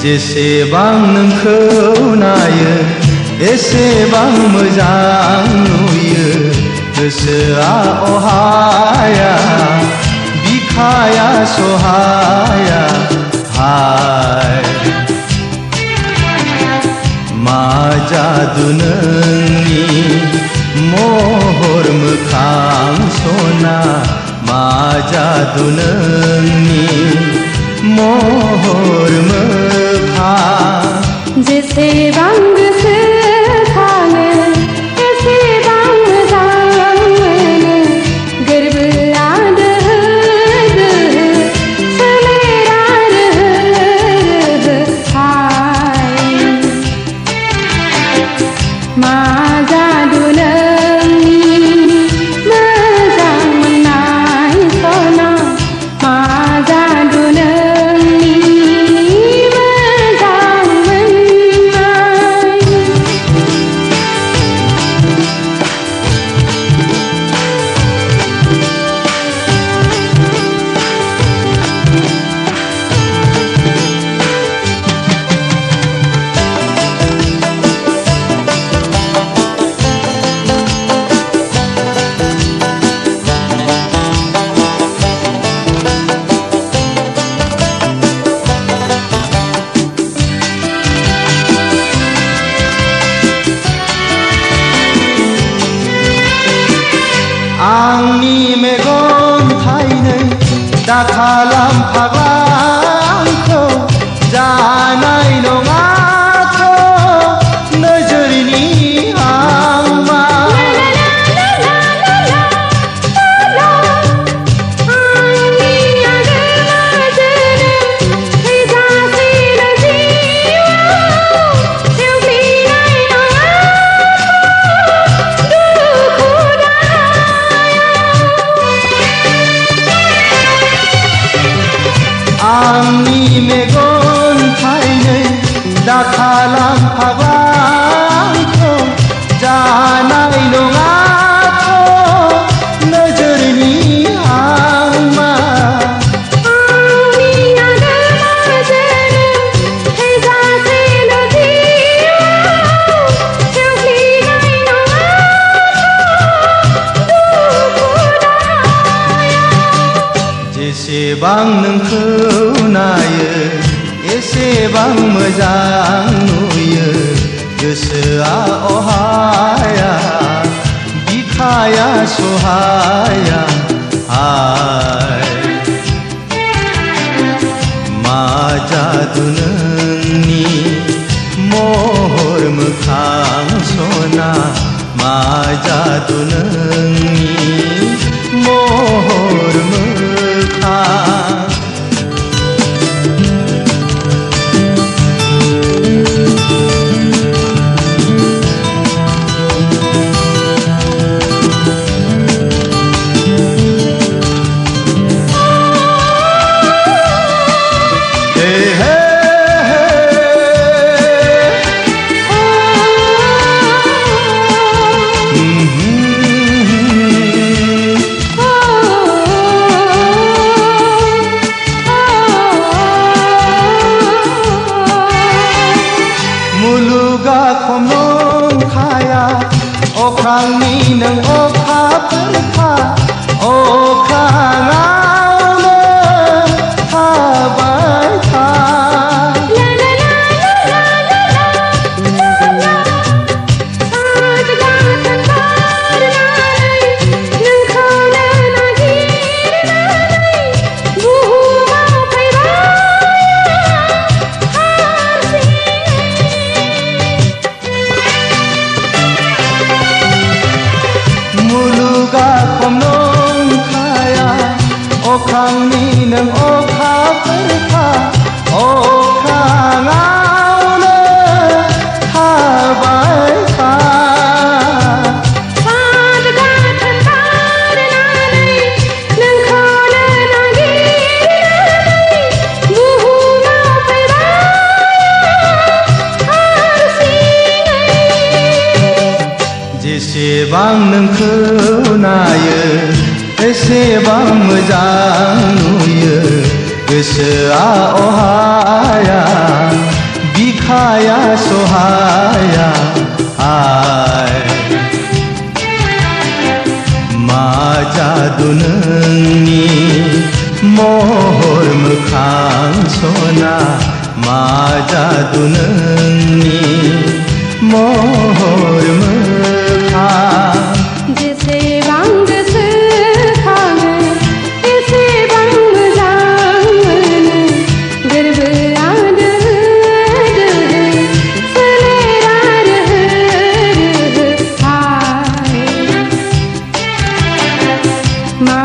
जेसेबां नोंखौ नायो एसेबां मोजां नुयो गोसोआ अहाया बिखाया सहाया हाय मा जादु नोंनि महर मोखां सना मा जादु नोंनि महर मोखां जेसेबां गोसो खाङो एसेबां मोजां मोनो गोरबोआ दोहो दोहो सोलेरा रोहो रोहो हाय मा जादु नोंनि मोजां मोननाय सना मा जादु नोंनि मोजां मोननाय आंनि मेगन थाइनै दाखालाम फाग्ला आंखौ जानाय नङाथ' नोजोरनि हांमा आंनि मेगन थाइनै दाखालाम फाग्ला आंखौ जानाय नङाथ' नोजोरनि हांमा जेसेबां नोंखौ नायो एसेबां मोजां नुयो गोसोआ अहाया बिखाया सहाया हाय मा जादु नोंनि महर मोखां सना मा जादु नोंनि महर मोखां मुलुगा खम नंखाया अख्रांनि नों अखाफोरखा अख्राङावनो थाबाय था मुलुगा खम नंखाया अख्रांनि नों अखाफोरखा अख्राङावनो थाबाय था जेसेबां नोंखौ नायो एसेबां मोजां नुयो गोसोआ अहाया खाया सहाया आय मा जादु नोंनि महर मोखां सना मा जादु नोंनि महर मोखां जेसेबां गोसो खाङो एसेबां मोजां मोनो गोरबोआ दोहो दोहो सोलेरा रोहो रोहो हाय मा